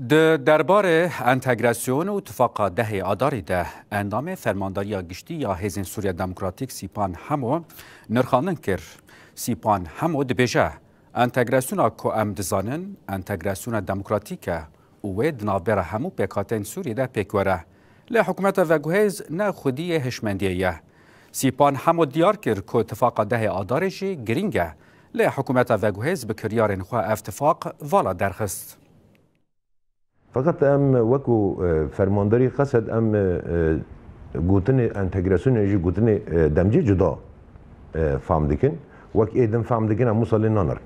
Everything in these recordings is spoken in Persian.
درباره انتگراسیون و اتفاق ده آداری ده اندام فرمانداری گشتی یا حزب سوریه دموکراتیک سیپان همو نرخانن کر سیپان همو دبیجه انتگراسیون کو ام دزانن انتگراسیون دموکراتیک و دنابر همو پیکاتن سوریه ده پیکوره لی حکومت وگوهیز نه خودی هشمندیه سیپان همو دیار کر کو اتفاق ده آدارشی گرینگه لی حکومت وگوهیز بکریارن خواه اتفاق والا درخست فقط ام وکو فرمانداری قصد ام گوتن انتگراسیون جی گوتن دمجی جدا فهم دکن وک ایدم فهم دکن امو سال نانر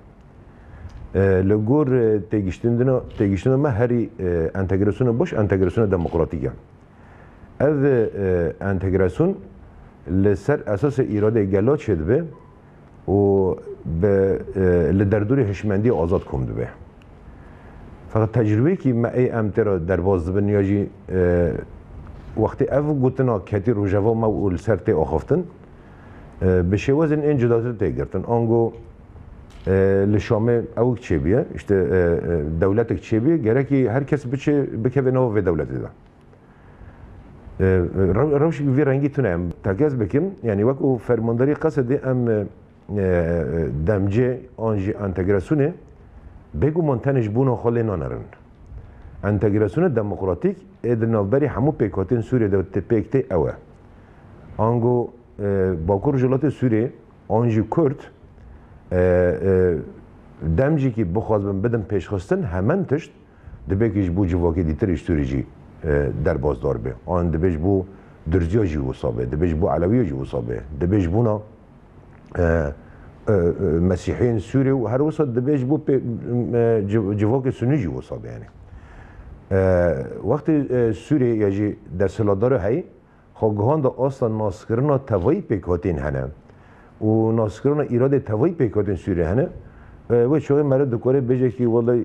لگور تیگشتن ما هری انتگراسیون باش انتگراسیون دموکراتیکه او انتگراسیون لسر اساس ایراده گلات شد به و به لدردور هشمندی آزاد کمد به فقط تجربه که ما ای امترا در باز بنیاجی وقتی او گوتنا کتی روجوا ما اول سرت آخفتن به شوازن این جدات تیگرتن آنگو لشامه او چه بیه اشته دولت چه بیه گره که هر کس بچه بکه نو و دولت ده روش وی رنگی تونم تاکز بکم یعنی وقت فرمانداری قصد ام دمجه آنجی انتگراسیونه بگو منتنش بونا خاله نانرن انتگراسیون دموکراتیک ادنابری همو پیکاتین سوریه دوت پیکته اوه آنگو باکور جلات سوریه آنجی کرد دمجی که بخواستن بدن پیشخستن همان تشت دبیکش بو جواکی دیترش سوری جی در بازدار به آن دبیش بو درزیا جی وصابه دبیش بو علوی جی وصابه دبیش بونا مسیحیین سوری و هر وسط دبیج بو جواک سنی جو وصاب یعنی وقتی سوری یا جی در سلادار هی خواهان دا اصلا ناسکرنا توایی پیکاتین هنه و ناسکرنا ایراد توایی پیکاتین سوری هنه و شوی مرد دکاره بجه که والله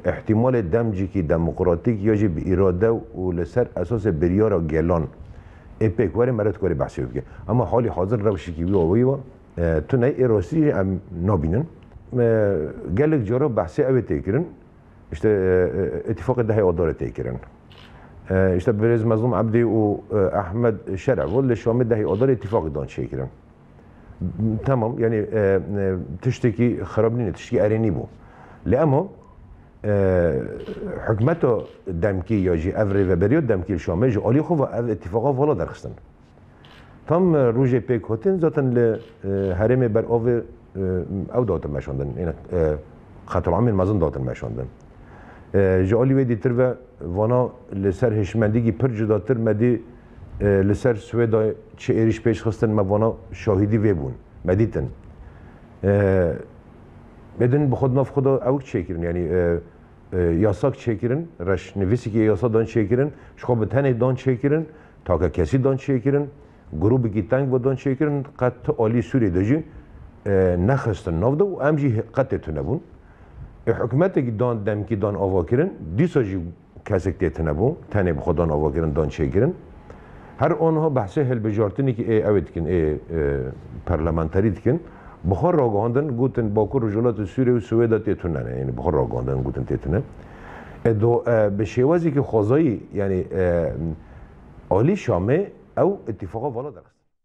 احتمال دمجی که دموکراتیک یا جی به ایراده و لسر اساس بریار گلان پیکواری مرد کاری بحثی بگه اما حالی حاضر روشی که بیاوی و تو نه ایراسی ام نابینن گلک جارا بحثی اوی تیکرن اشته اتفاق ده آدار تیکرن اشته بریز مظلوم عبدی و احمد شرع ولی شامل ده آدار اتفاق دان شیکرن تمام یعنی تشتکی خراب نینه تشتکی ارینی بو لیاما حکمت دمکی یا جی اوری و بریاد دمکی شامل جو آلی خوب و اتفاقا والا درخستن تام روزی پیک هاتین زاتن ل هرم بر آو او داتن مشاندن این خطر عامل مزن داتن مشاندن جالی و دیتر و وانا لسر هشمندگی پر جداتر مدی لسر سویدا چه ایریش پیش خستن ما وانا شاهدی و بون مدیتن بدن بخود ناف خدا اوک چیکرن یعنی یاساک چیکرن رش نویسی که یاسا دان چیکرن شخواب تنه دان چیکرن تا که کسی دان چیکرن گروهی که تنگ بودن شکرن قط عالی سوری داشتی نخستن نافده و امجی قط تنبون حکومتی که دان دم کی دان آوا کردن دیساجی کسی که تنبون تنه بخودان آوا کردن دان شکرن هر آنها بحث هل بجارتنی که اوید کن پارلمانتری کن بخار راگاندن گوتن باکور رجالات سوری و سوئد تیتونن یعنی بخار راگاندن گوتن تیتونه دو به شوازی که خوازایی یعنی عالی شامه او اتفاقا والا درست